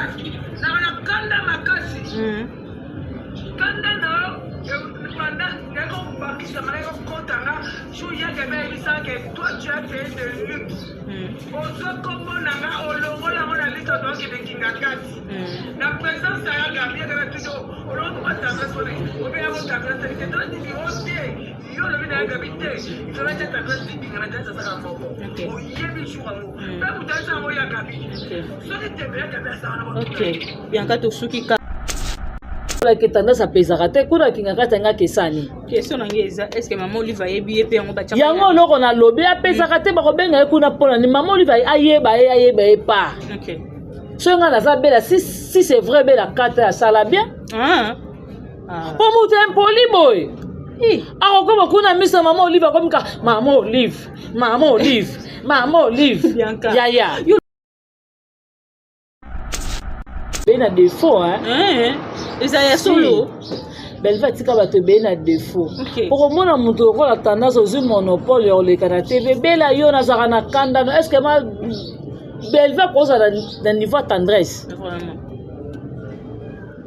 na kanda makasi kanda na pendant que bakisa maleko kontanga jour ya que ben ça que toi tu as fait de luxe ozo komonanga olongola mona lito donc de kingakati la présence ya Gabriel de toujours olongo matanga sone obea motanga c'est que toi tu dis osier yo le bina Gabriel il va être ta classe de ngana tata saka moko o yebi jour amu ba mutasa mo ya Gabriel so te bien que ça na OK bien ka to suki que tendance à peser raté kuna kingaka tanga kesani question ngeza est-ce que maman Olive ayebi pe yango bacha yango loko na lobi a peser raté ba ko benga kuna pona ni maman Olive ayeba pas OK so nga za bela si c'est vrai bela kata ça la bien pour monter un poli boy ah ko kuna misa maman Olive comme ka maman Olive ya ben a défaut Isaiah solo Belva tika bato be na défaut pour mona muto ko la tendance aux monopole yo le kana TV bela yo na zaka na kanda est-ce que ma Belva pose dans niveau tendresse vraiment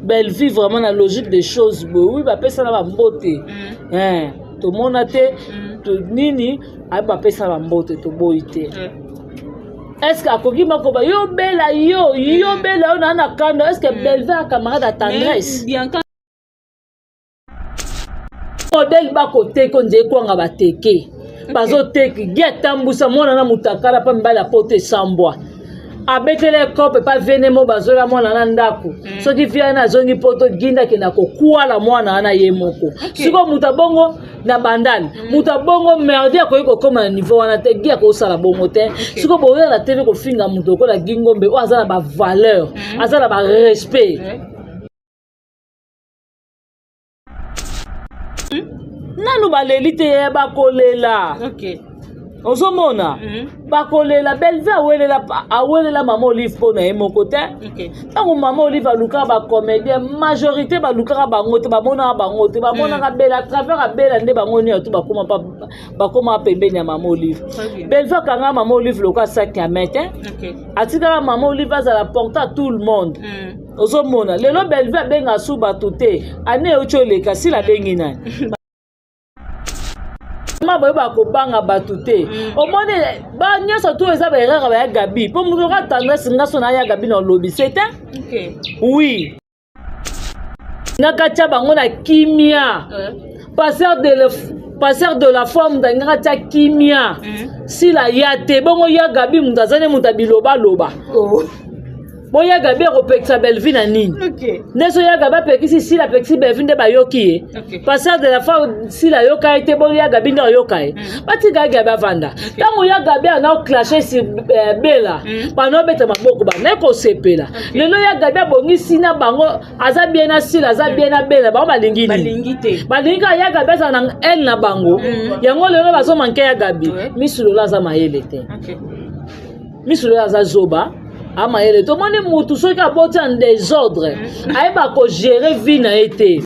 belle vie vraiment la logique des choses oui ba pesa na ba mbote to mona te to nini ay ba pesa na mbote to boité est-ce que akoki makoba yo bela yo bela on na kanda est-ce que Belva camarade à tendresse bien quand modèle ba côté ko nje ko nga bateke bazo teki getambusa mona na mutakala pa mbala pote sambwa abetele kope pa venemo bazola mwana na ndako soki via na zongi poto ginda kena kokuala mwana na ye moko siko mutabongo na bandani mutabongo merdi akoyiko koma na niveau wana te gia ko sala bongo te siko boya na TV ko finga muto ko la gingombe o azala ba valeur azala ba respect nanu balelite ya bakolela ozomona bakolela Belva awelela maman Olive pona ye moko te ntango maman Olive aluka ba comédien majorité baluka bango te bamona bango te bamona ka bela à travers bela nde bango ni to bakoma pembeni ya maman Olive Belva kanga maman Olive loka sac ya mete atika maman Olive azala porter à tout le monde ozomona lelo Belva benga su batute ane ocholeka si la bengi nani maboye bakobanga batute omone ba nyoso to eza ba erreur ba Gabi po muto ka tendresse ngaso na ya Gabi na lobby c'était oui nakatia bango na kimia passeur de la forme d'angaka tia kimia si la yate bongo ya Gabi mutazane mutabiloba loba boya Gabi repekisa Belvin na nini neso ya Gabi pekisi si la pekisi Belvin de bayoki passeur de la femme si la yoka été boya Gabi ndo yoka bati Gabi bavanda tango ya Gabi na clasher sur bela bano beta maboko ba na ko sepela lelo ya Gabi bongisi na bango aza bien na si aza bien na bela ba balingi ya Gabi za na elle na bango yango lelo bazo manke ya Gabi misulo la za mayele te misulo la za zoba amayele to moni mutu soki aboti en désordre ayeba ko gérer vie na été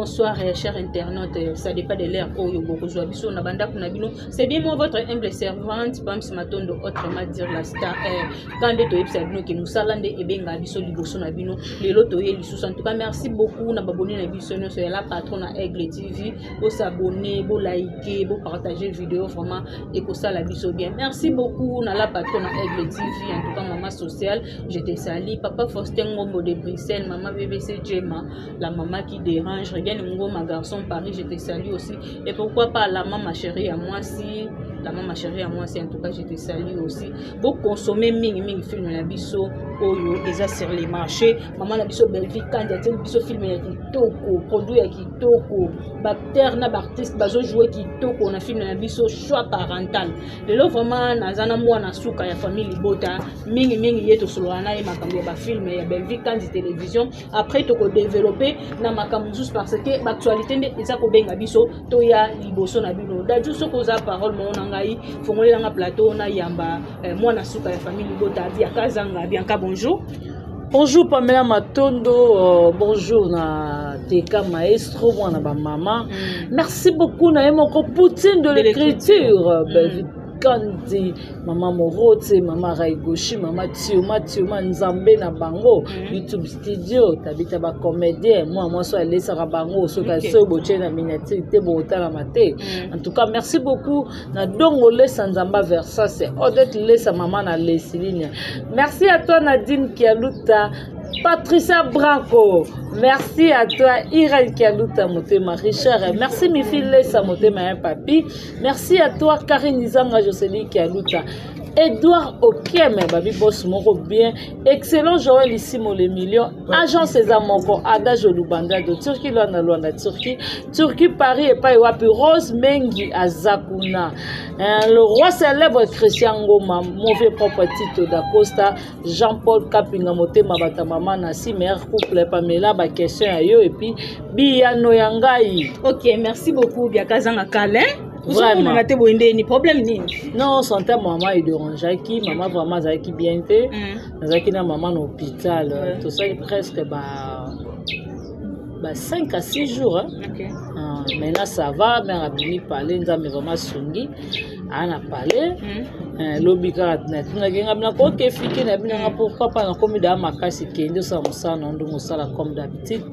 Bonsoir, chers internautes. Ça dépend de l'air. C'est bien moi, votre humble servante, Pam Matondo, autrement dire la star. Quand de toi, qui nous salande et benga biso liboso na bino, les loto et les sous. En tout cas, merci beaucoup. Na abonné na biso, nous sommes la patronne à Aigle TV. Vous s'abonner, vous liker, vous partager la vidéo vraiment et que ça la biso bien. Merci beaucoup. Na la patronne à Aigle TV. En tout cas, maman sociale, je te salue. Papa Faustin Ngombo de Bruxelles, maman BBC Gemma, la maman qui dérange. Regarde ma garçon Paris, je te salue aussi. Et pourquoi pas la maman chérie à moi si la maman chérie à moi si en tout cas je te salue aussi. Vous consommez ming film na biso oyo déjà sur les marchés. Maman na biso Belgique quand il y a biso film ya kitoko, produit ya kitoko, bactère na artiste bazo jouer kitoko na film na biso choix parental. Le lo vraiment nazana mwana suka ya famille Libota ming yeto solana et makambo ya ba film ya Belgique quand télévision après to ko développer na makambo juste parce que l'actualité eza ko benga biso to ya liboso na bino da juste ko za parole mo ngai fongole na plateau na yamba mwana suka ya famille Libota via kazanga Bianca bonjour. Bonjour Pamela Matondo, bonjour na Teka Maestro, moi na ba maman. Merci beaucoup na moko Poutine de l'écriture. Kandi, maman Morote, maman Raigoshi, maman Tioma Nzambe na bango, YouTube studio, tabita ba comédien, moi so aller sara bango, so ka so boche na miniature te bota la maté. En tout cas, merci beaucoup na Dongole Sanzamba Versa, c'est Odette Lesa maman na Lesline. Merci à toi Nadine Kialuta. Patricia Branco, merci à toi Irène Kialuta Motema Richard, merci Mifile Samotema Papi, merci à toi Karine Izanga Jocelyne Kialuta, Edouard Okiem, Babi Boss Moro bien, excellent Joël ici les millions, agent César Moko, Ada Jolubanda de Turquie, Luanda Turquie, Paris et Païwapi, Rose Mengi Azakuna, le roi célèbre Christian Ngoma, mauvais propre titre d'Acosta, Jean-Paul Kapinga Motema Batamama Nasi, meilleur couple Pamela, ba question à yo et puis Biano Yangai. Ok, merci beaucoup Biakazanga Kalin. Vraiment. Ni problème ni. Non, santé maman est dérangée qui maman vraiment zaki bien fait. Zaki na maman en hôpital. Tout ça presque 5 à 6 jours hein. Okay. Maintenant ça va, mais Rabini parler nzambe vraiment sungi. Ana parler. Lobika na tunga na ko ke fiki na bina pourquoi pas na komi da makasi kende sa musana ndo musala comme d'habitude.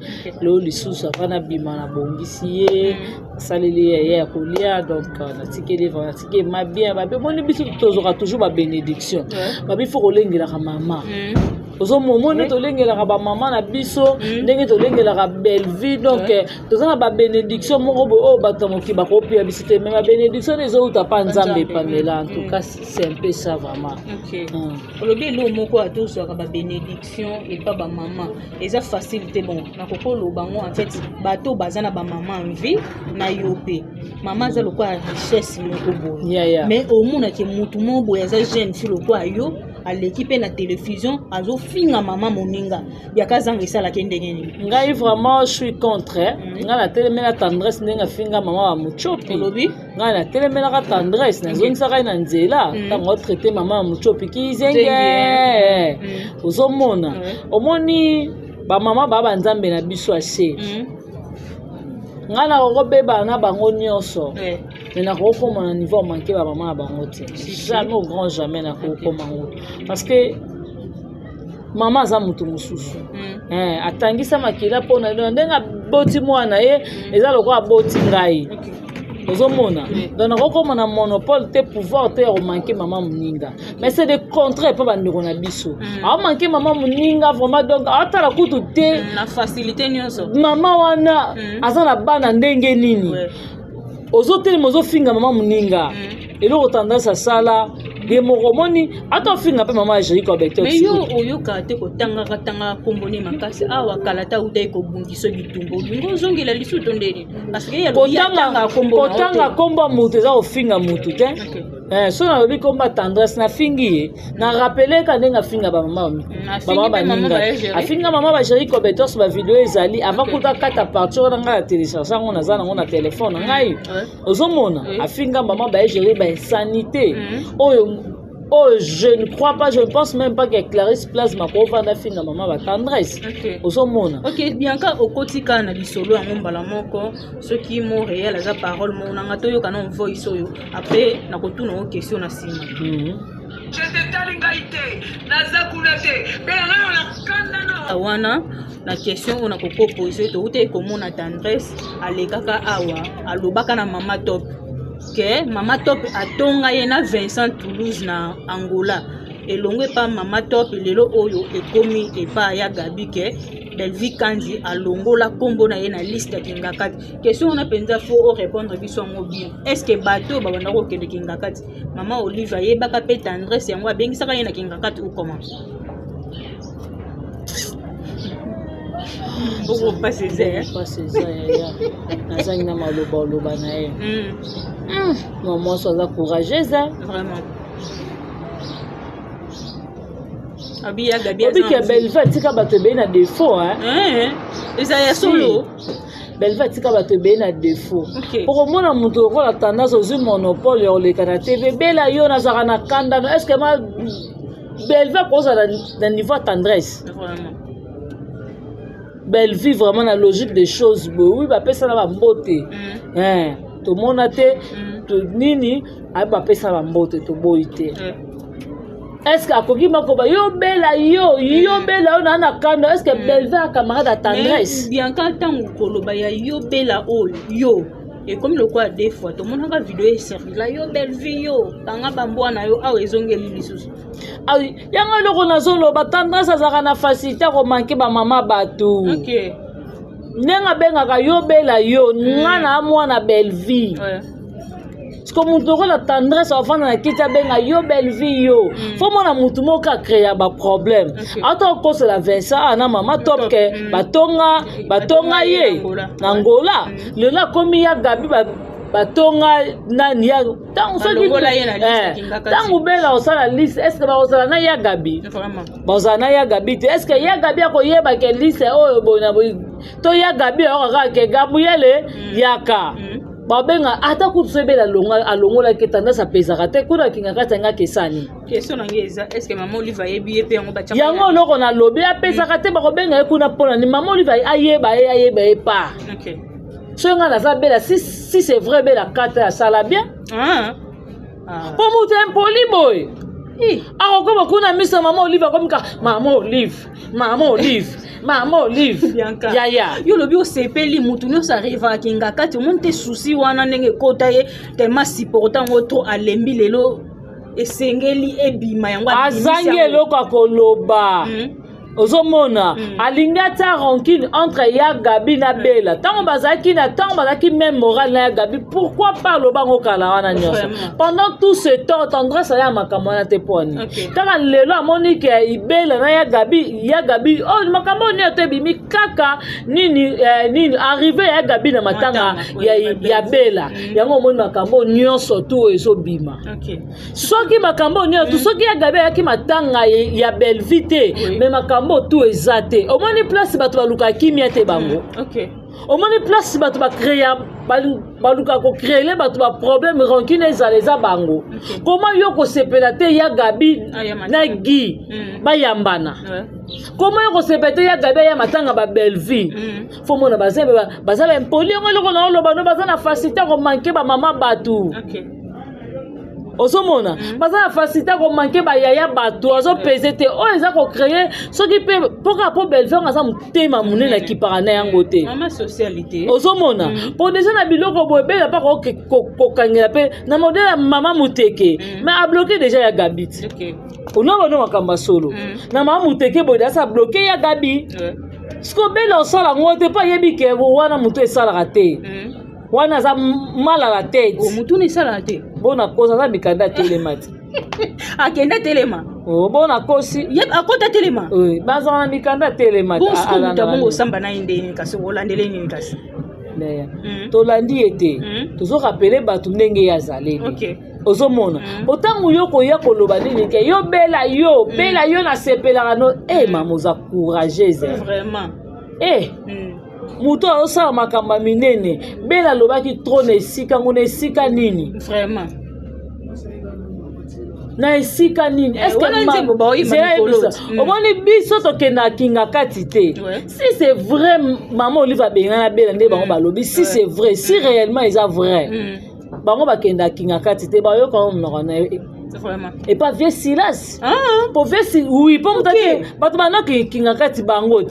Lo lisusu afana bima na bongisiye. Salili ya kolia donc na tikeli va tike ma bien ba boni biso toujours ba bénédiction. Ba bi faut kolengela ka mama. Ozo momo ne tolengela ka ba mama na biso ndenge tolengela ka belle vie donc tozana ba bénédiction moko o batamoki ba kopia bisite mais ba bénédiction les autres pas nzambe Pamela en tout cas c'est un peu ça vraiment. OK. Olobi lo moko a tous ka ba bénédiction et pas ba maman. Eza facilité bon na kokolo bango en fait bato bazana ba maman en vie na yope. Maman za lokwa richesse moko boy. Mais au monde ke mutu mo boy za jeune fille lokwa yo à l'équipe na télévision azo finga maman moninga biakazanga isala kendenge ni. Ngai vraiment je suis contre. Ngai la télémena tendresse ndenga finga maman wa muchopi. Olobi ngai la télémena ka tendresse na zongi saka na nzela tango traiter maman wa muchopi ki zenge. Ozomona omoni ba maman ba nzambe na biso ase. Ngana robeba na bango nyonso. Mais na kokoma na niveau manqué ba maman bango te. Jamais au grand jamais na kokoma ngo. Parce que maman za mutu mususu. Atangisa makila pona ndenga boti mwana ye eza lokwa boti ngai. Ozomona donc nakokoma na monopole te pouvoir te manquer maman muninga mais c'est des contrats pas bandeko na biso a manquer maman muninga vraiment donc atala kutu te na facilité nyonso maman wana azana bana ndenge nini ozoteli mozofinga maman muninga eloko tendance à sala de moromoni ata finga pe maman Jésus ko bekto mais yo oyoka te ko tanga komboni makasi awa kalata utai ko bungiso bitumbo ngo zongela lisuto ndeni parce que ya kotanga komba mutu za ofinga mutu te so na lobi komba tendresse na fingi na rappeler ka ndenga finga ba maman baninga afinga maman ba Jésus ko bekto ba vidéo ezali avant kuta kata partir na nga télécharger ngo na zana ngo na téléphone ngai ozomona afinga maman ba Jésus ba insanité oyo oh, je ne crois pas, je ne pense même pas que Clarisse Place Mako va na finga maman va tendresse. Ok. Osomona. Ok, bien ka okotika na lisolo ya mbala moko, ce qui mo réel aza parole mo na ngato yo kana voice oyo. Après na kotuna o question na sima. Je te talingaite, naza kunate, bela na kanda na. Awana na question on a koko poser to ute komona tendresse alekaka awa alobaka na mama top. Que mama top atonga yena Vincent Toulouse na Angola elongwe pa mama top lelo oyo ekomi epa ya Gabi ke Belvi Kandi alongola kombo na yena liste ya kingakati. Question on a penza faut répondre biso ngo bien. Est-ce que bato ba banda ko kende kingakati mama Olive yebaka pe tendresse yango abengisaka yena kingakati ou comment? Pourquoi pas Césaire? Pas Césaire. Nazang na maloba na ye. Maman sois courageuse. Vraiment. Abia Gabi Obi ke Belva tika bato be na défaut hein. Ezaya solo. Belva tika bato be na défaut. Pour mona muto ko la tendance aux monopole yo le kana TV bela yo na zaka na kanda. Est-ce que ma Belva pose dans niveau tendresse? Vraiment. Belle vie vraiment la logique des choses. Oui, bah pesa na ba mbote. To monate to nini ay ba pesa ba mbote to boite. Est-ce que akoki makoba yo bela yo bela on na kanda est-ce que Belle va camarade à tendresse? Bien quand tango koloba ya yo bela yo. Et comme le quoi des fois tout le monde a vidéo est servi là yo belle vie yo tanga bambo na yo awe zongeli lisusu. Ah oui, yanga loko nazolo ba tendresse azaka na facilité ko manquer ba mama batou. OK. Nenga benga ka yo bela yo ngana mwana belle vie. Parce que mutu ko la tendresse avant na kita benga yo belle vie yo. Faut mona mutu moka créer ba problème. Attends ko c'est la Vincent ana mama top ke batonga ye Angola. Le la komi ya Gabi batonga nani ya tango soki tango bela osala liste est-ce que ba osala na ya Gabi vraiment ba na ya Gabi est-ce que ya Gabi akoyeba ke liste oyo bona to ya Gabi okaka ke Gabriele yaka babenga ata kutsebela alongola ke tendance apezaka te kuna kingaka tanga kesani question ngeza est-ce que maman Olive ayebi pe yango bacha yango loko na lobi apezaka te bakobenga kuna pona ni maman Olive ayeba pa. OK. So nga na bela si c'est vrai bela kata ya sala bien. Pour mutu impoli boy. Akokoma kuna misa maman Olive akomika maman Olive Bianca. Ya. Yo lobi o sepeli mutu nyonso arriva kinga kati monte souci wana ndenge kota ye tellement supportant trop alembi lelo esengeli ebima yango azangi eloko akoloba. Ozomona alingata rancune entre ya Gabi na Bela tango bazaki même moral na ya Gabi pourquoi pas lo bango kala wana nyonso pendant tout ce temps tendresse ya makambo na te poni kaka lelo amoni ke Bela na ya Gabi oh makambo ni atebimi kaka nini arrivé ya Gabi na matanga ya Bela yango moni makambo nyonso tout ezobima soki makambo nyonso soki ya Gabi ya ki matanga ya Belvite mais makambo tout ezate au moins place bato baluka kimia te bango. OK. Au moins place bato ba créer baluka ko créer bato ba problème rancune ezaleza bango. Comment yo ko sepela te ya Gabi na Gi ba yambana. Comment yo ko sepela te ya Gabi ya matanga ba belle vie. Faut mona bazaba impoli ngolo na lo bano bazana facilité ko manquer ba mama batu. OK. Osomona bazana facilité ko manquer ba yaya batu ozo peser te o eza ko créer soki pe poka po belle femme asa mutema munene ki parana yango te mama socialité osomona pour déjà na biloko boebela pa ko kangela pe na modèle mama muteke mais a bloqué déjà ya Gabi. OK. Ona bono makamba solo na mama muteke boda sa bloqué ya Gabi sko bela osala ngote pa yebi ke wana mutu esala raté wana za mal à la tête mutu ni sala te bona kosa za bikanda telemati akenda telema bona kosi yeb akota telema oui bazana mikanda telemati ala na bongo samba na indeni kasi olandele ni kasi tolandi ete tozo rappeler batu ndenge ya zaleli. OK. Ozomona otango yo ko ya koloba nini ke yo bela yo na sepela no mamoza courageuse vraiment muto osala makamba minene bela lobaki trop na esika ngona esika nini vraiment na esika nini est-ce que omoni biso tokenda kinga kati te si c'est vrai maman Olive abengana bela nde bango balobi si c'est vrai si réellement eza vrai bango bakenda kinga kati te bayoka monoko na vraiment et pas vieux Silas pour vieux oui pour m'tati bato bana kinga kati bango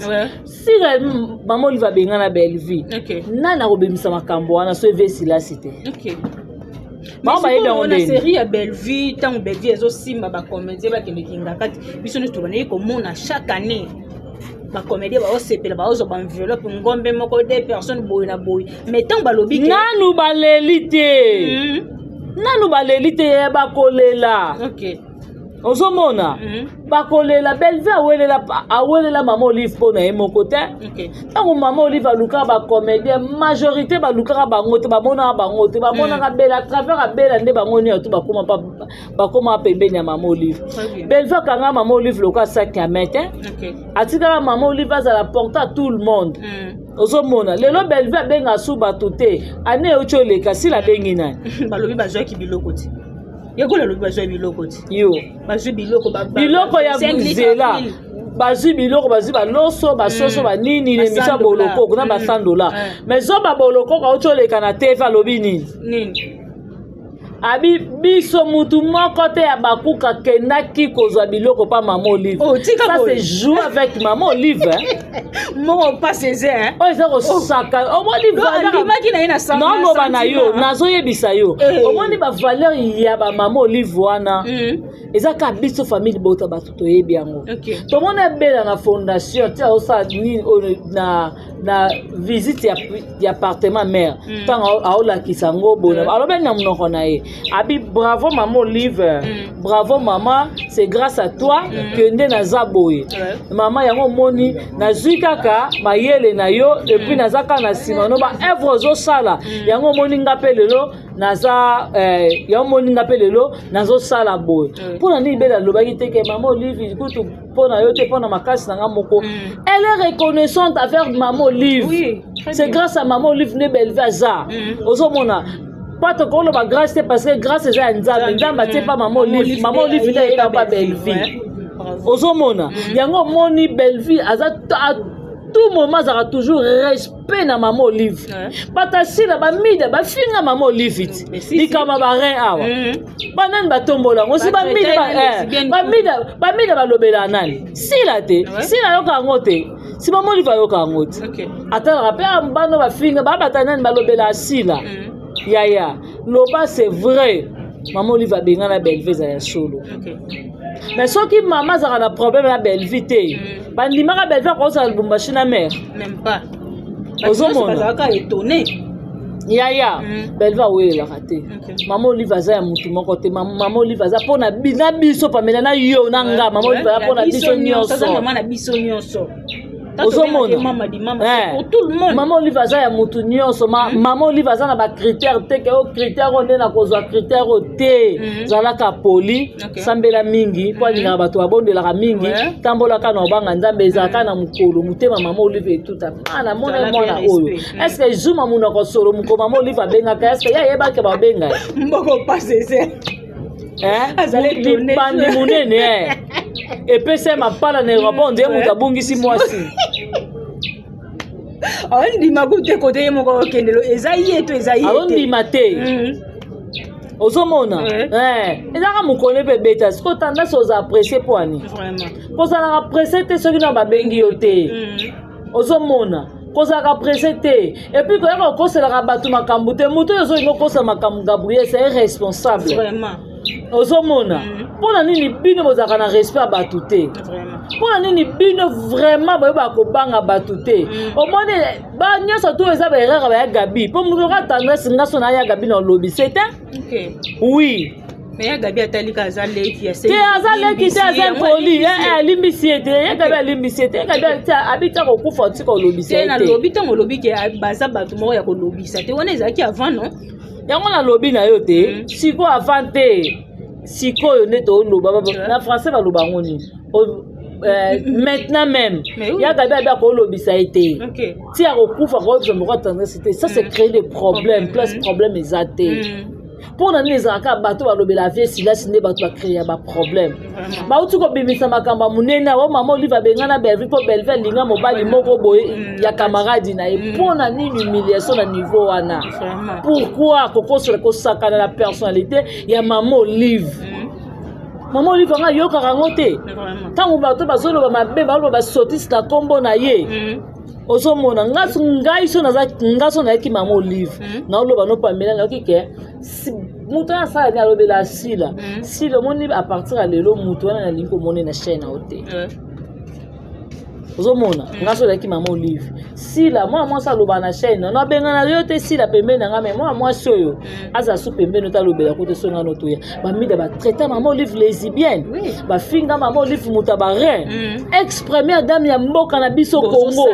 si réellement maman Olive abengana belle vie nana robemisa makambo wana so vieux Silas te Maman on a série à Bellevue tant Bellevue ezo simba ba comédie ba kinga kati biso ne tobana ko mona chaque année ba comédie ba osepela ba ozo ba enveloppe ngombe moko des personnes boy na boy mais tant ba lobi nanu ba lelite ba kolela ozomona bakolela Bellevue awelela Maman Olive pona ye moko te ntango Maman Olive alukaka bacomédien majorité balukaka bango te bamonaka bango te bamonaka bela à travers abela nde bango nyonso bakoma pembeni ya Maman Olive Bellevue akanga Maman Olive loka saki ya mete atikaka Maman Olive azala porter à tout le monde ozomona lelo Bellevue abenga su bato te ane euti oleka sila bengi nani balobi bazwaki biloko te yekola lobi bazwa biloko ti yo bazwa biloko biloko ya buzela bazwi biloko bazwi baloso basoso banini lemisa boloko kuna ba $100 mais zo ba boloko ka otoleka na TV alobi nini abi biso mutu moko te ya bakuka kendaki kozwa biloko pa Maman Olive ça c'est jouer avec Maman Olive mo pas Césaire o eza kosaka omoni non loba na yo nazoyebisa yo omoni ba valeur ya ba Maman Olive wana eza ka biso famille bota bato toyebi yango tomoni ebela na fondation tia osa nini na visite ya appartement mère ntango aolakisa ngo bona alobi na monoko na ye abi bravo Maman Olive bravo maman c'est grâce à toi que nde naza boye maman yango moni nazwi kaka mayele na yo et puis naza kaka na nsima no ba œuvre ozosala yango moni nga mpe lelo naza yango moni nga mpe lelo nazosala boye mpona nini bela alobaki te ke Maman Olive kutu mpona yo te mpona makasi na nga moko elle est reconnaissante envers Maman Olive c'est grâce à Maman Olive nde Bellevue aza ozomona pas te kolo ba grâce parce que grâce eza ya nzambe atie pa Maman Olive nde eyeka pa Bellevue ozomona yango moni Bellevue aza à tout moment azaka toujours respect na Maman Olive batasila bamida bafinga Maman Olive iti likama barin awa banani batombola ngo si bamida balobela nani sila te sila yoka yango te si Maman Olive ayoka yango te atalaka mpe bano bafinga babata nani balobela asila yaya loba c'est vrai Maman Olive abengana Bellevue eza ya solo mais soki mama azaka na problème na Bellevue te bandimaka Bellevue akozala Lubumbashi na mère même pas ozomona bazalaka étonné yaya Bellevue awelelaka te Maman Olive aza ya mutu moko te Maman Olive aza mpona na biso pamela na yo na nga Maman Olive aza mpona biso nyonso ozomona Maman Olive aza ya mutu nyonso Maman Olive aza na bacritère te ke o critère o nde na kozwa critère o te zalaka poli sambela mingi mpo alingaka bato babondelaka mingi tambolaka na obanga nzambe ezalaka na mokolo motema Maman Olive etuta ana mona mwana oyo est-ce que zuma munoko solo moko Maman Olive abengaka est-ce que ya yebake babenga mboko pasese lipandi munene epesa mapala na aéroport nde moto abungisi mwasi ondima kute kote ye moko okendelo eza ye to eza ye te ondima te ozomona ezaka mokolo mpe beta siko tendance oza apprécié po ani kozalaka apprécié te soki na babengi yo te ozomona kozalaka pressé te et puis koyaka kokoselaka bato makambo te moto oyo ozolinga okosela makambo Gabriel c'est irresponsable ozomona mpona nini bino bozalaka na respect ya bato te mpona nini bino vraiment boyeba kobanga bato te omoni banyonso to eza baerreur baya Gabi mpo moto oka tendance nga so na ya Gabi na olobi c'était oui mais Gabi atalika aza leki ya te aza leki te aza poli alimbisi ete ye Gabi alimbisi ete Gabi abita kokufa tika olobisa ete na lobi ntango olobi ke baza bato moko ya kolobisa te wana ezalaki avant non yango na lobi na yo te siko avant te sikoyo nde tooloba na français baloba ngo nini maintenant même ya Gabi abi akolobisa ete ti akokufa kozomboko tendance te ça c'est créer des problèmes plus problème eza te Pour nous les aka bateau va lober la vie si là c'est ne bateau va créer un problème ba utu ko bimisa makamba munena wa maman Olive bengana belvi pour belvi linga mobali moko boye ya camarade na et pour na ni humiliation na niveau wana pourquoi koko sur ko sakana la personnalité ya maman Olive maman Olive nga yoka rangote tango bateau bazolo ba mabe ba lo ba sotis na kombo na ye ozomona ngaso na ki maman Olive na lo ba no pamela na kike mutu ya sala ni alobela sila sila moni à partir ya lelo mutu wana na linko moni na chaîne na ote ozomona ngaso na ki maman Olive sila moi ça loba na chaîne na benga na yo te sila pembeni nga mais moi soyo aza su pembeni ta lobela ko te songa no toya ba mida ba traiter maman Olive lesbienne ba finga maman Olive mutu ba rein ex première dame ya mboka na biso Congo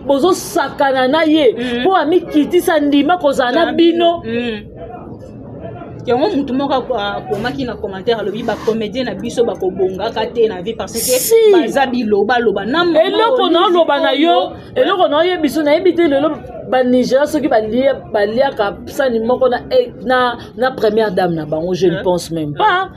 bozo sakana na ye po ami kitisa ndima kozana bino yango mutu moko akomaki na commentaire alobi ba comédien na biso ba kobongaka te na vie parce que baza biloba loba na eloko na loba na yo eloko na ye biso na yebite lelo ba Nigeria soki balia ka sani moko na première dame na bango je ne pense même pas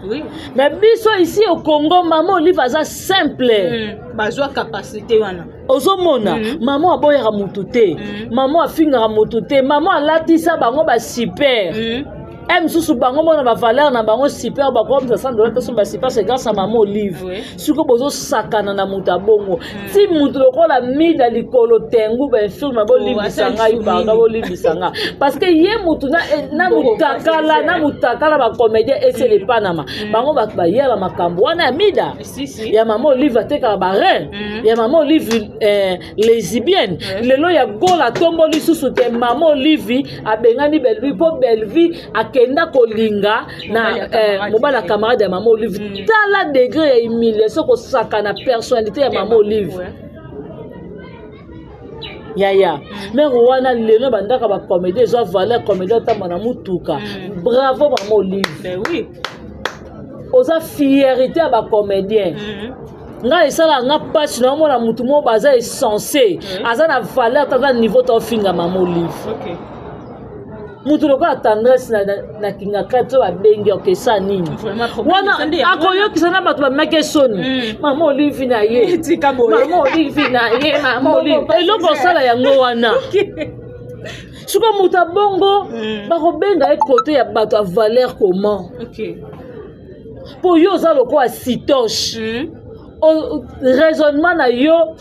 mais biso ici au Congo maman Olive aza simple bazwa capacité wana ozomona maman aboyaka mutu te maman afingaka mutu te maman alatisa bango ba super susu bango mona ba valeur na bango super ba comme $100 te so ba super c'est grâce à maman Olive suko bozo sakana na muta bongo ti mutu lokola mida likolo tengu ba film ba Olive bisanga ibanga Olive bisanga parce que ye mutu na mutakala ba comédien et c'est le Panama bango ba yela makambo wana mida ya maman Olive ateka ba rein ya maman Olive lesbienne lelo ya gola tombo lisusu te maman Olive abengani belvi po belvi kenda kolinga na mobala camarade ya maman Olive tala degré ya humiliation ko saka na personnalité ya maman Olive yaya mais wana lelo bandaka ba comédie zo valeur comédie ta mana mutuka bravo maman Olive ben oui oza fierté ya ba comédien nga esala nga pasi na mona mutu mo baza essentiel aza na valeur ta niveau to finga maman Olive OK mutu lokola tendresse na kinga kato babengi okesa nini wana akoyokisa na bato bamake soni maman Olive na ye maman Olive na ye maman Olive eloko osala yango wana suko mutu abongo bakobenga ye kote ya bato ya valeur comment po yo oza lokola sitoche raisonnement na yo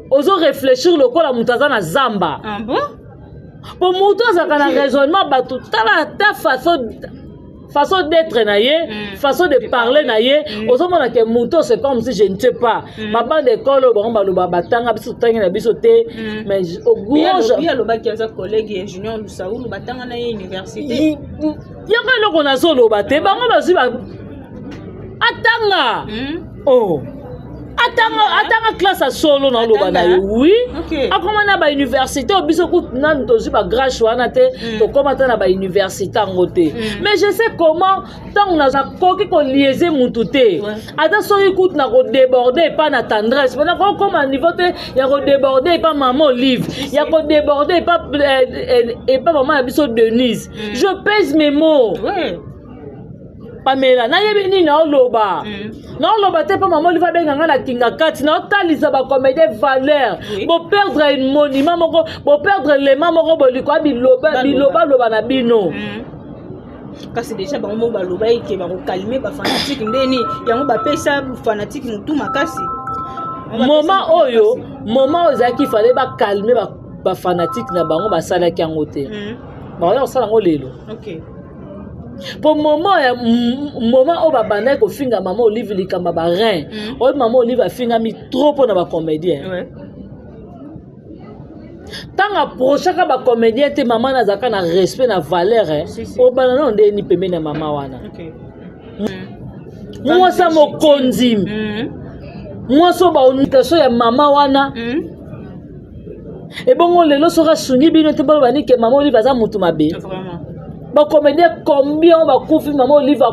ozo réfléchir lokola mutu aza na zamba pour mutu azaka na raisonnement bato tala ta façon d'être na ye façon de parler na ye ozomona ke mutu c'est comme si je ne sais pas ma bande d'école bango baloba batanga biso tangi na biso te mais au gros ya loba ki aza collègue Junior Lusaulu batanga na ye université yango eloko nazoloba te bango bazwi atanga atanga classe à solo na loba na yo oui akoma na ba université obiso kutuna ntozi ba grâce wana te to koma ta na ba université ngote mais je sais comment tant on a koki ko liaiser mutu te ata soki kutuna ko déborder pas na tendresse mais ko koma niveau te ya ko déborder pas maman Olive ya ko déborder pas et pas maman biso Denise je pèse mes mots Pamela na yebi ni na oloba te pa maman Olive benganga na kinga kati na otalisa ba comédie valeur bo perdre une monument moko bo perdre les mamoko boliko biloba na bino kasi déjà bango baloba ke ba ko calmer ba fanatique ndeni yango ba pesa fanatique mutu makasi moment oyo zaki fallait ba calmer ba fanatique na bango ba sala ki yango te ba ya sala ngo lelo pour moment au babana ko finga maman Olive likamba ba rein maman Olive a finga mi trop pour na ba comédien tant approcher ka ba comédien te maman na zaka na respect na valeur o banana onde ni pembeni na maman wana moi ça mo konzi moi so ba unitation ya maman wana et bon lelo sera sungi bino te ba ni ke maman Olive aza mutu mabe ba comédien combien ba kufi maman Olive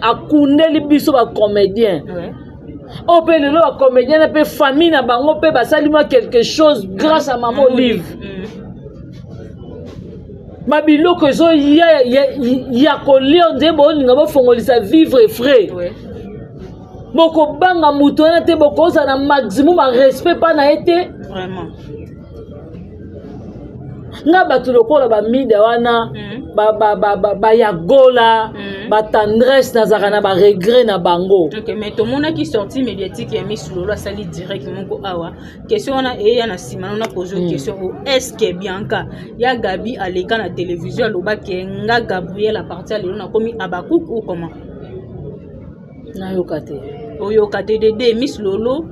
akundeli biso ba comédien o pe lelo ba comédien na pe famille na bango pe ba salima quelque chose grâce à maman Olive mabiloko ezo ya kolia nde bolinga bofongolisa vivre frais bokobanga mutu wana te bokoza na maximum ya respect pa na ye te vraiment nga bato lokola bamida wana bayagola batendresse nazaka na baregret na bango. Mais tomonaki sortie médiatique ya Miss Lolo asali direct moko awa question wana eya na nsima nona pose question est-ce que Bianca ya Gabi aleka na télévision alobaki nga Gabriel a parti à lelo na komi abakuku ou comment nayoka te oyoka te de Miss Lolo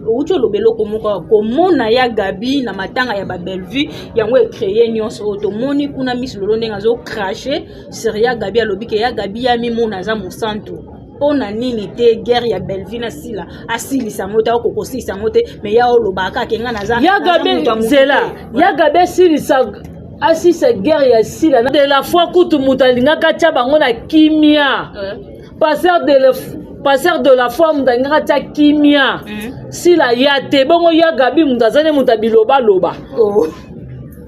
oucho lobelo komoko komona ya Gabi na matanga ya ba Bellevue yango e créer nyonso otomoni kuna Miss Lolo ndenga zo cracher sur ya Gabi alobiki ya Gabi ya mimona za mosantu pona nini te guerre ya Bellevue na sila asili samota okokosi samote mais ya olobaka kenga na za ya Gabi zela ya Gabi asisa guerre ya sila de la fois kutu mutalinga katia bango na kimia passeur de la forme d'angara tia kimia si la yate bongo ya Gabi mutazane mutabiloba loba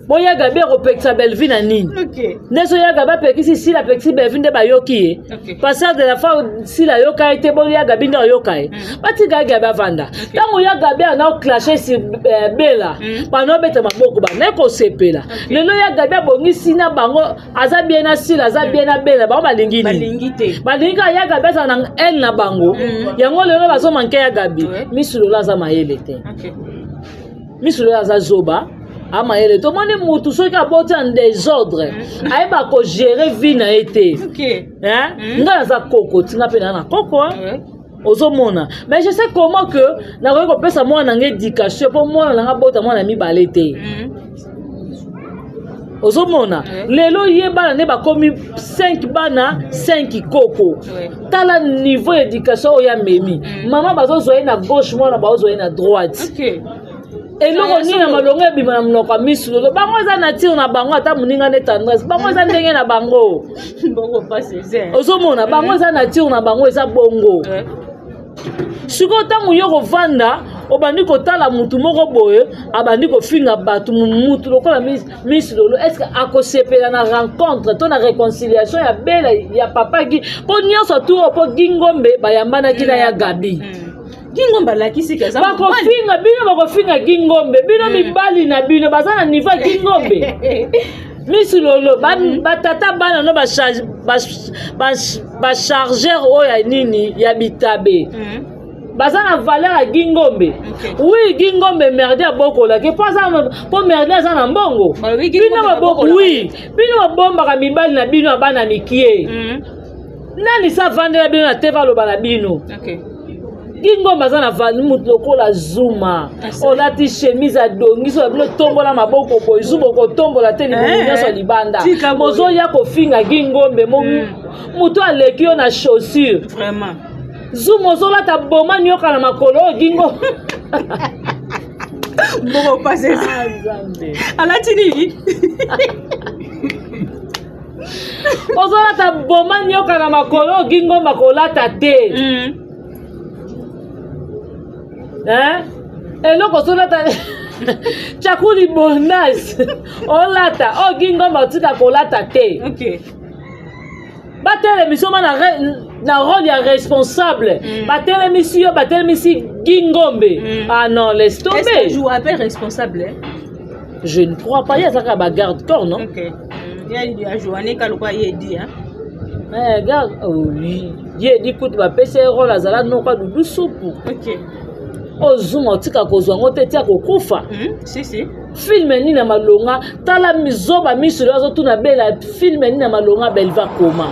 boya Gabi repekisa Bellevue na nini neso ya Gabi pekisi si la pekisi Bellevue nde bayoki passeur de la forme si la yoka ete boya Gabi nde yoka bati Gabi avanda tango ya Gabi ana clasher si bela bano beta maboko bana ko sepela lelo ya Gabi abongisi na bango aza bien na sila aza bien na bela bango balingi te balingi ya Gabi za na el na bango yango lelo bazo manke ya Gabi Miss Lolo aza mayele te Miss Lolo aza zoba amayele to moni mutu soki aboti en désordre ayeba ko gérer vie na été nga naza koko tinga pe na koko ozomona mais je sais comment que na ko pesa mwana nga éducation po mwana nga bota mwana mibale te ozomona lelo yebana ne bakomi 5 bana 5 koko tala niveau éducation oya memi mama bazozoye na gauche mwana bazozoye na droite eloko nini na malongo ebima na monoko ya Miss Lolo bango eza nature na bango ata moninga ne tendresse bango eza ndenge na bango ozomona bango eza nature na bango eza bongo sikoyo ntango yo kovanda obandi kotala mutu moko boye abandi kofinga bato mutu lokola Miss Lolo estce akosepela na rencontre to na réconciliation ya bela ya papa gi po nyonso tu po Gingombe bayambanaki na ya Gabi Gingombe lakisi kaza bakofinga Gingombe bino mibali na bino baza na niveau Gingombe Miss Lolo batata bana no ba chargeur oya nini ya bitabe baza na valeur ya Gingombe oui Gingombe merde abokola ke po merde aza na mbongo bino baboko oui bino babombaka mibali na bino bana mikie nani sa vandela bino na teva loba na bino Gingombe aza na mutu lokola Zuma olati chemise adongi so bino tombola maboko boy Zuma kotombola te libongo nyonso libanda mozoya kofinga Gingombe mutu aleki yo na chaussure vraiment Zuma ozolata boma nyoka na makolo Gingombe mboko pase alati nini ozolata boma nyoka na makolo Gingombe akolata te eloko solata chakuli bonus olata Gingombe otika kolata te batelemisi oma na rôle ya responsable batelemisi yo batelemisi Gingombe ah non laisse tomber est-ce que je appelle responsable je ne crois pas yazaka ba garde corps non ya Joanne kalokwa yedi garde oui yedi kutu ba pese rôle azala noka dudu supu ozuma otika kozwa ngo te tia kokufa si film nini na malonga tala mizoba Miss Lolo azotuna bela film nini na malonga Bellevue koma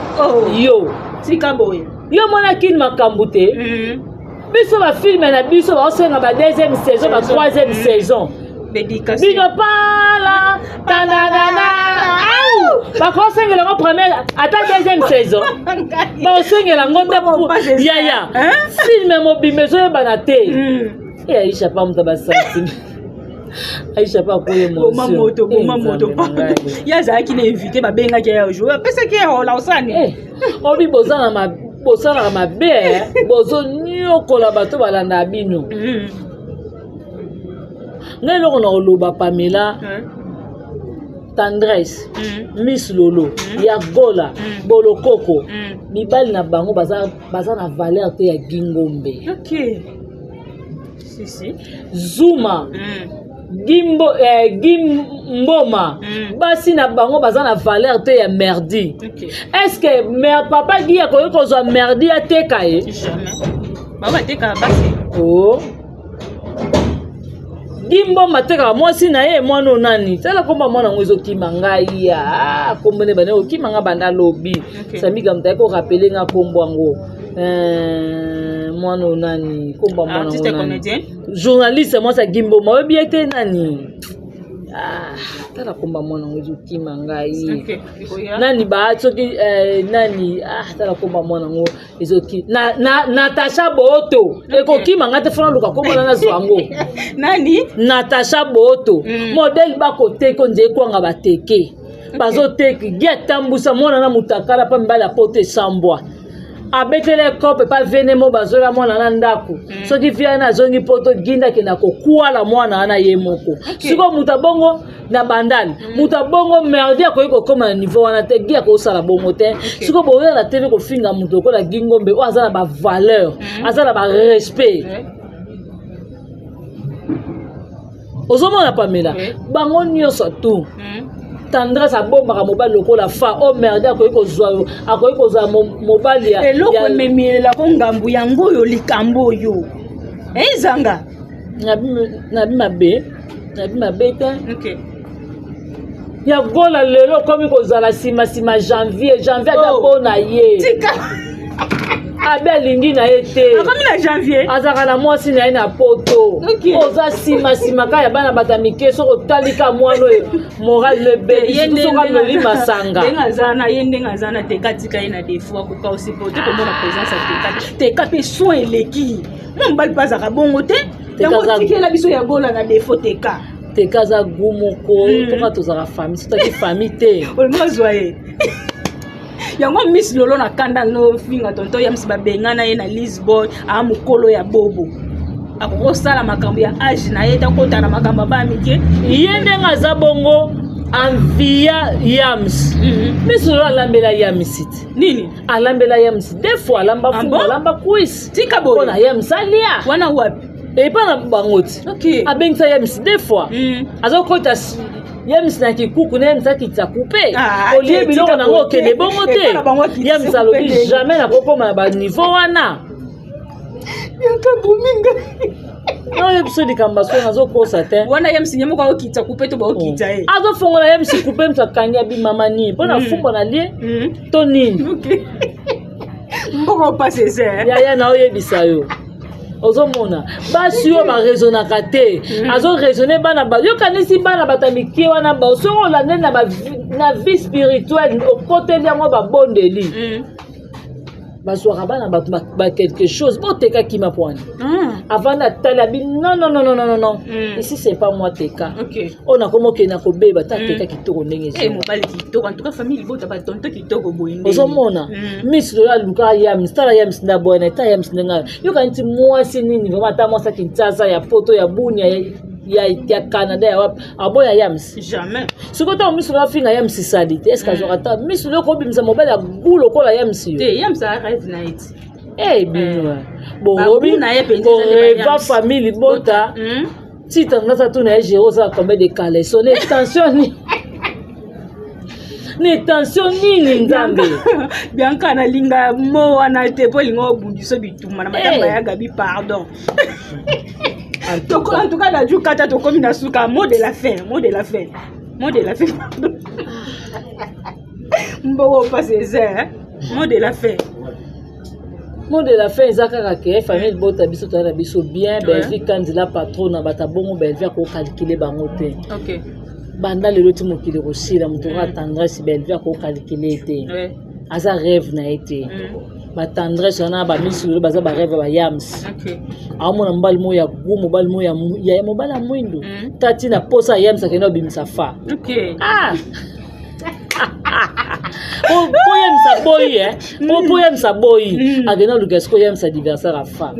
yo tika boye yo mona kini makambo te biso ba film na biso ba osenga ba deuxième saison ba troisième saison bino pala tanana bakosengela ngo première ata deuxième saison bakosengela ngo nde yaya film mobimba ezoyebana te Aisha pa mutu basanti Aisha pa koye moto yazalaki na invité babengaki ya jour apesaki yaola osani obi bosalaka mabe bozonyokola bato balanda bino ngai eloko na koloba Pamela Tendresse, Miss Lolo, Yagola, Bolokoko, mibali na bango baza na valeur te ya Gingombe. Ok. Si. Zuma, Gimboma, basi na bango baza na valeur te ya merdi. Ok. Est-ce que papa Guy akoki kozwa merdi ateka ye? Jamais. Baba teka basi. Oh. Gimboma teka mwasi na ye mwana nani? Tala komba mwana ngo ezokima ngai ya. Kombone bana okima nga banda lobi. Samika mtaye ko rappeler nga kombo ngo. Mwana nani? Komba mwana ngo. Artiste comédien? Journaliste moi sa Gimboma obiete nani? Tala komba mwana ngo ezokima ngai. Okay. Nani ba soki nani tala komba mwana ngo ezoki Natasha Boto ekokima ngate fona luka komba na zwango. Nani? Natasha Boto modèle ba côté ko nje kwanga bateke bazo teki getambusa mwana na mutakala pa mbala pote sambwa abetele kope pa venemo bazola mwana na ndako soki via na zongi poto ginda kena kokuala mwana na ye moko siko mutabongo na bandali mutabongo merdi akoyiko koma na niveau wana te gia ko sala bongo te siko boya la tv ko finga muto ko la Gingombe o azala ba valeur azala ba respect ozomona Pamela bango nyonso tu Tendresse abombaka mobali lokola fa o merde akoki kozwa mobali ya eloko ememelela ko ngambu yango oyo likambo oyo ezanga nabi mabe te ya gola lelo komi kozala sima janvier ata mpona ye abe alingi na ye te akomi na janvier azaka na mwasi na ye na poto oza sima kaka ya bana bata mike soki otalika mwana oyo moral lebesoka loli masanga ye ndenge aza na teka tika ye na defo akoka osi po te komona présence ya teka mpe soin eleki mo mobali mpe azaka bongo te yango tikela biso ya gola na defo teka aza gu moko mpoka tozala famille sotaki famille te olingo azwa ye yango Miss Lolo na kanda no finga tonto ya msiba bengana ye na Lisbon a mukolo ya bobo akokosala makambo ya age na ye takota na makambo ba mike ye ndenga aza bongo envia Yams Miss Lolo alambela Yams nini alambela Yams des fois alamba fu alamba quiz tika bo na Yams alia wana wapi et pas na bangoti abengisa Yams des fois azokota Yams na kikuku na Yams akitsa couper olie biloko nango okende bongo te Yams alobi jamais na kokoma na ba niveau wana yakabuminga no episode likambo so nazokosa te wana Yams nyemo kwa okitsa couper to ba okitsa ye azofongola Yams couper msakani abi mama ni mpona fumba na lie to nini mboko passe ça ya na oyebisa yo ozomona basi yo baresonaka te azoresone bana yokanisi bana batamike wana soko olande na vie spirituelle okoteli yango babondeli bazwaka bana bato quelque chose boteka kima pwani avant natali abi non ici c'est pas moi teka oyo nakomokende na kobeba ta teka kitoko ndenge mobali kitoko en tout cas famille bota batonto kitoko boyinde ozomona Miss Lolo aluka Yams tala Yams na boyana ta Yams ndenga yokanisi mwasi nini vraiment ata mwasi Kinshasa ya poto ya Bunia ya Canada ya wapi aboya Yams jamais sikoto Miss Lolo finga Yams salite est-ce que azorata Miss Lolo ko bimisa mobali ya gulo kola Yams yo te Yams a rêve night binwa borobi va famille bota si tendance tu na gérer ça comme des calés sonner tension ni tension nini nzambe Bianca na linga mo wana te po lingo bundiso bituma na madame ya gabi pardon en tout cas na ju kata to komi na suka mot de la fin pardon mbo passer ça mot de la fin ezaka ke famille bota biso tana biso bien belvi kandila patron na bata bongo belvi ko calculer bango te banda lelo ti mokili kosila moto ka tendresse belvi ko calculer te aza rêve na ete ba tendresse wana ba Miss Lolo baza ba rêve ba Yams amona mbali mo ya gu mobali mo ya mobali mwindo tati na posa Yams akenda bimisa fa po Yams boyi agena lukesko Yams anniversaire a fa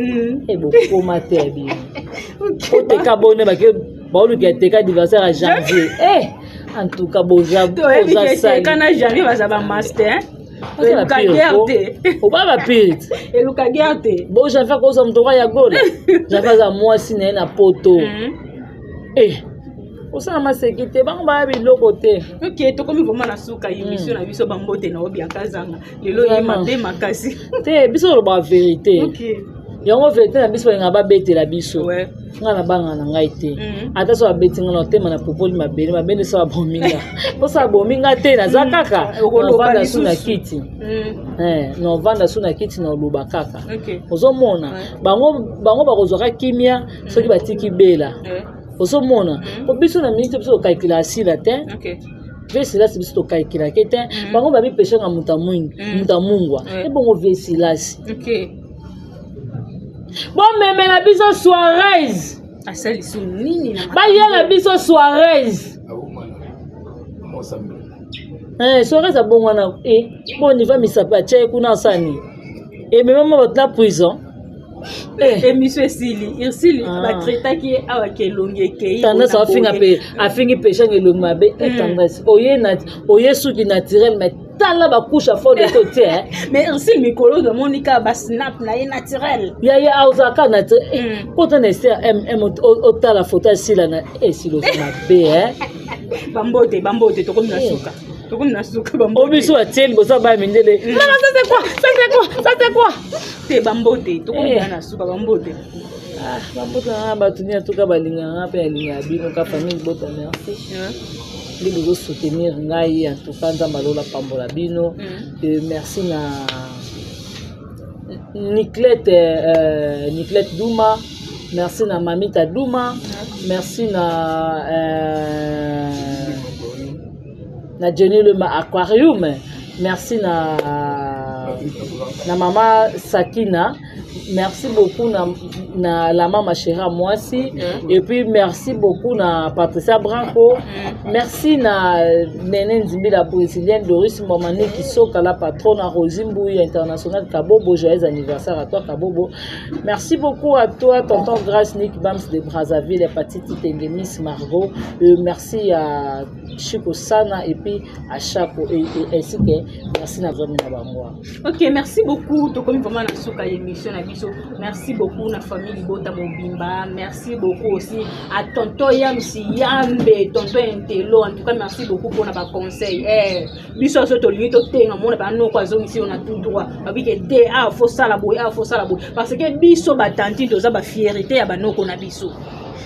bokoma te abi oteka bone bake baoluka teka anniversaire a janvier En tout cas, boza sali. Quand j'arrive à ça master, eluka guerte. Oba ba pite. Eluka guerte. Bon, j'ai fait quoi ça me toka ya gola. J'ai fait ça moi si na poto. Osana masekite bango ba biloko te. OK, to komi vraiment na suka émission na biso bambote na obi akazanga. Lelo yema be makasi. Te biso lo ba vérité. OK. Yango vérité na biso nga ba bete la biso. Ouais. Nga na banga na ngai te. Ata so ba beti nga na tema na popoli mabele so bominga. Po sa bominga te na zakaka. No vanda suna kiti. No vanda suna kiti na luba kaka. OK. Ozomona bango ba kozwaka kimia soki batiki bela. Ozomona po biso na minute biso calcula asila te. OK. Vesilas biso to calcula ke te. Bango ba bi pesha nga mutamungwa. E bongo vesilas. OK. Bon meme na biso soirées. Asali su nini na. Ba yela biso soirées. Soirées a bon wana bon ni va misapa che kuna sani. Et même votre prison. Émission Irsili ba traita ki awa ke longe ke. Tendance à finga pe a fingi péché ngelongo mabe tendance. Oye suki naturel mais tala ba couche à fond de côté mais Irsili mikolo de Monica ba snap na naturel. Ya auzaka naturel. Pourtant c'est o tala photo sila na silo mabe bambote to comme na suka. Tokomi na suka bambote. Obiso atieli bosa ba mindele. Maman ça c'est quoi? Ça c'est quoi? Te bambote tokomi na suka bambote. Bambote na batuni atuka balinga nga pe alinga bino ka famille bota merci. Li bo soutenir ngai en tout cas nzamba lola pambola bino. Merci na Niclette Douma. Merci na Mamita Douma. Merci na Jenny le aquarium. Merci na maman Sakina. Merci beaucoup na la maman chérie Moisi. Et puis merci beaucoup na Patricia Branco. Merci na Nene Nzimbi la brésilienne Doris Momani qui soka la patronne à Rosimboui international Kabobo. Joyeux anniversaire à toi Kabobo. Merci beaucoup à toi tonton Grace Nick Bams de Brazzaville, Hépatite Tengemis Margot. Merci à Chico Sana et puis à Chaco et ainsi que merci na Zomina Bamwa. OK, merci beaucoup to comme vraiment na soka émission na biso. Merci beaucoup na famille Bota Mobimba. Merci beaucoup aussi à tonton Yamsi Yambe, tonton Intelo. En tout cas, merci beaucoup pour nos conseils. Biso so to lui to tenga mona ba no kwa zo ici on a tout droit. Ba bi ke de faut ça la boy, parce que biso ba tanti to za ba fierté ya ba no ko na biso.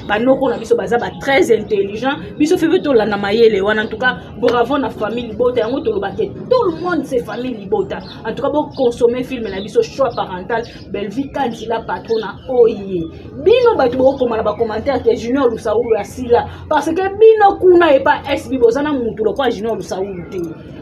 Banoko na biso baza ba très intelligent biso fait to la na mayele wana en tout cas bravo na famille Libota yango to lobate tout le monde c'est famille Libota en tout cas bon consommer film na biso choix parental Belvi kandi la patrona oye bino batu bo komala ba commentaire que Junior Lusaulu asila parce que bino kuna e pas SB bozana mutu lo kwa Junior Lusaulu te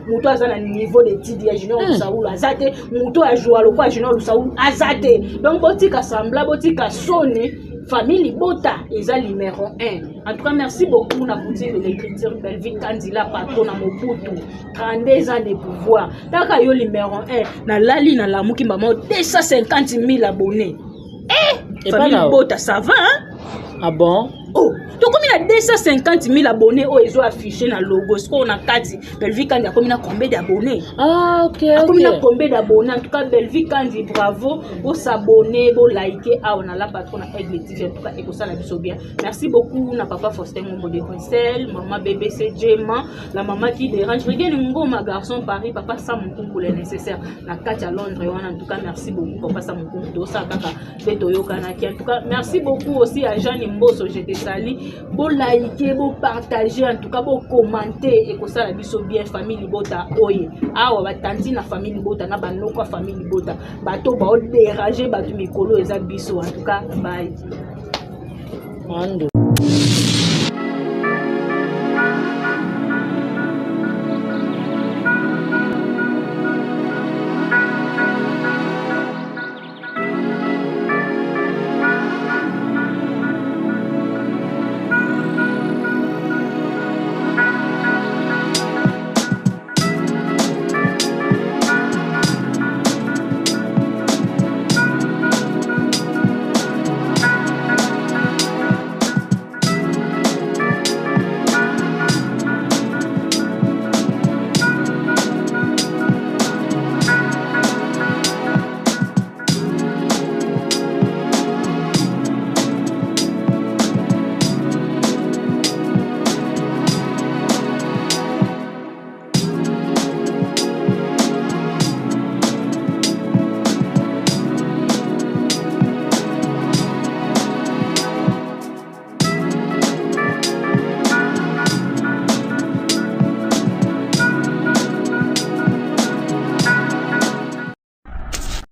mutu azana niveau d'étude ya Junior Lusaulu azate mutu a jouer lo kwa Junior Lusaulu azate donc botika sembla botika sonne famille Libota eza numéro 1. En tout cas, merci beaucoup na boutique de l'écriture Belvi Kandila patron na Mobutu. 32 ans de pouvoir. Taka yo numéro 1 na lali na lamuki maman 250 000 abonnés. Famille Libota ça va hein? Ah bon? Oh, donc comme il a 250 000 abonnés, oh ils ont affiché dans le logo. Ce qu'on a dit, Belvi Kandi a combien d'abonnés? Ah ok. Combien d'abonnés? En tout cas, Belvi Kandi bravo pour s'abonner, pour liker. Ah on a la patronne avec les TV. En tout cas, et pour ça la biso bien. Merci beaucoup na papa Faustin Mombo de Bruxelles, maman bébé c'est Gemma, la maman qui dérange. Regarde mon ma garçon Paris, papa ça mon coup pour les nécessaires. La Katia Londres, en tout cas merci beaucoup papa ça mon coup pour ça kaka betoyo kanaki. En tout cas merci beaucoup aussi à Jean Mboso j'étais sali. Bon liker, bon partager, en tout cas bon commenter et que ça la biso bien famille Libota oye. Ah wa tanti na famille Libota na banoko famille Libota. Bato ba déranger bato mikolo eza biso en tout cas bye.